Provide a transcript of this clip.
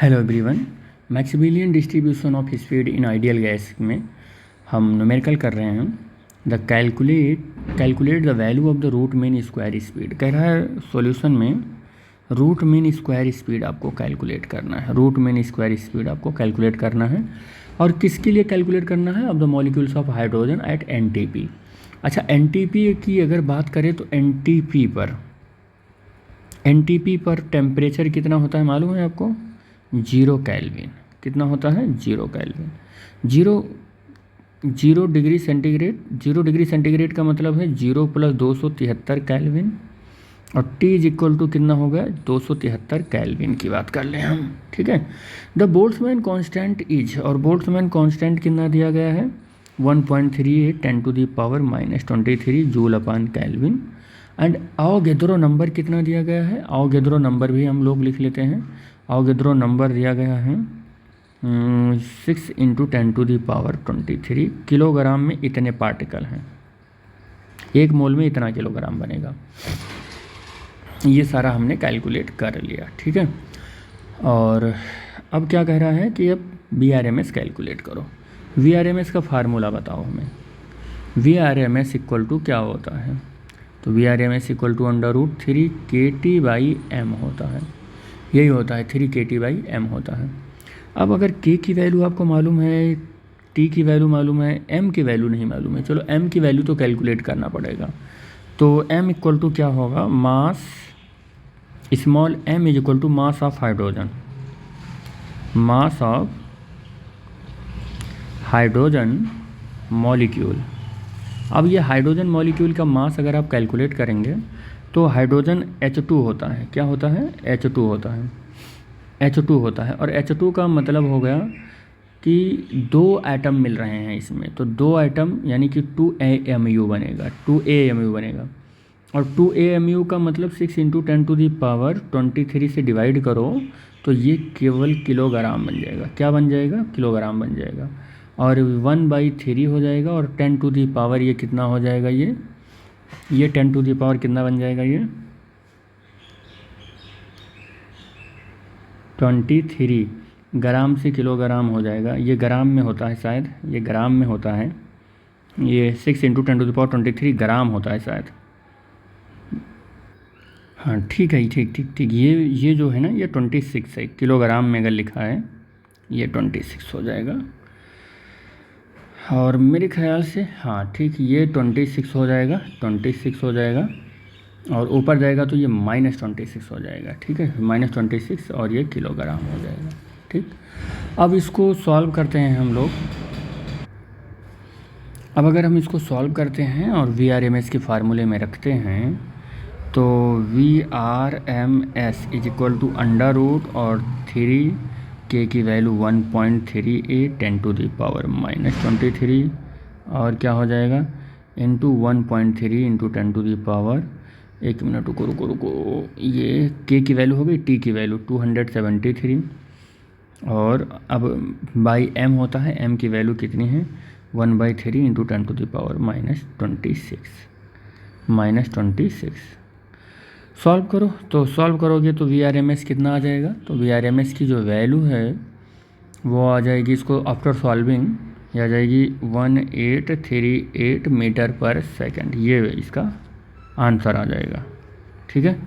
Hello everyone. Maximilian distribution of speed in ideal gas में हम numerical कर रहे हैं। The calculate the value of the root mean square speed. कह रहा है सॉल्यूशन में रूट मीन स्क्वायर स्पीड आपको कैलकुलेट करना है। रूट मीन स्क्वायर स्पीड आपको कैलकुलेट करना है और किसके लिए कैलकुलेट करना है? Of the molecules of hydrogen at NTP. अच्छा, एनटीपी की अगर बात करें तो एनटीपी पर टेम्परेचर कितना होता है मालूम है आपको? 0 केल्विन। कितना होता है? 0 kelvin. 0 degree centigrade. 0 degree centigrade का मतलब है 0 + 273 केल्विन और T इज इक्वल टू कितना हो गया? 273 केल्विन की बात कर लें हम, ठीक है। द बोल्ट्जमैन कांस्टेंट इज, और बोल्ट्जमैन कांस्टेंट कितना दिया गया है? 1.38 10⁻23 जूल/केल्विन। एंड आवोगैड्रो नंबर कितना दिया गया है? आवोगैड्रो नंबर भी हम लोग लिख लेते हैं। आवोगैड्रो नंबर दिया गया है 6 × 10⁻23 किलोग्राम में इतने पार्टिकल हैं। 1 मोल में इतना किलोग्राम बनेगा। ये सारा हमने कैलकुलेट कर लिया, ठीक है। और अब क्या कह रहा है कि अब VRMS कैलकुलेट करो। VRMS का फार्मूला बताओ हमें। VRMS इक्वल टू क्या होता है? तो VRMS इक्वल टू √3 kT/m होता है। यही होता है, 3 kT/m होता है। अब अगर K की वैल्यू आपको मालूम है, T की वैल्यू मालूम है, M की वैल्यू नहीं मालूम है। चलो M की वैल्यू तो कैलकुलेट करना पड़ेगा। तो M इक्वल टू क्या होगा? Mass, small m is equal to mass of hydrogen. Mass of hydrogen molecule. अब ये हाइड्रोजन मॉलिक्यूल का मास अगर आप कैलकुलेट करेंगे तो हाइड्रोजन H2 होता है। क्या होता है? H2 होता है। H2 होता है और H2 का मतलब हो गया कि 2 एटम मिल रहे हैं इसमें। तो 2 एटम यानी कि 2AMU बनेगा। 2AMU बनेगा और 2AMU का मतलब 6 × 10⁻23 से डिवाइड करो तो ये केवल किलोग्राम बन जाएगा। क्या बन जाएगा? किलोग्राम बन जाएगा। और 1/3 हो जाएगा और 10⁻, ये कितना हो जाएगा? ये 10⁻ कितना बन जाएगा? ये 23 ग्राम से किलोग्राम हो जाएगा। ये ग्राम में होता है शायद, ये ग्राम में होता है। ये 6 × 10⁻23 ग्राम होता है शायद। हाँ ठीक है, ठीक। ये जो है ना, ये 26 है। किलोग्राम में अगर लिखा है ये 26 हो जाएगा। और मेरे ख्याल से हाँ ठीक, ये 26 हो जाएगा, 26 हो जाएगा और ऊपर जाएगा तो ये -26 हो जाएगा, ठीक है। -26 और ये किलोग्राम हो जाएगा, ठीक। अब इसको सॉल्व करते हैं हम लोग। अब अगर हम इसको सॉल्व करते हैं और VRMS के फार्मूले में रखते हैं तो VRMS इज इक्वल टू √ और 3 K की वैल्यू 1.38 10⁻23 और क्या हो जाएगा? इंटू 1.3 × 10⁻, एक मिनट रुको, ये K की वैल्यू हो गई। T की वैल्यू 273 और अब बाई M होता है। M की वैल्यू कितनी है? 1/3 × 10⁻26 -26। सॉल्व करो तो सॉल्व करोगे तो VRMS कितना आ जाएगा? तो VRMS की जो वैल्यू है वो आ जाएगी, इसको आफ्टर सॉल्विंग ये आ जाएगी 1838 मीटर पर सेकंड। ये इसका आंसर आ जाएगा, ठीक है।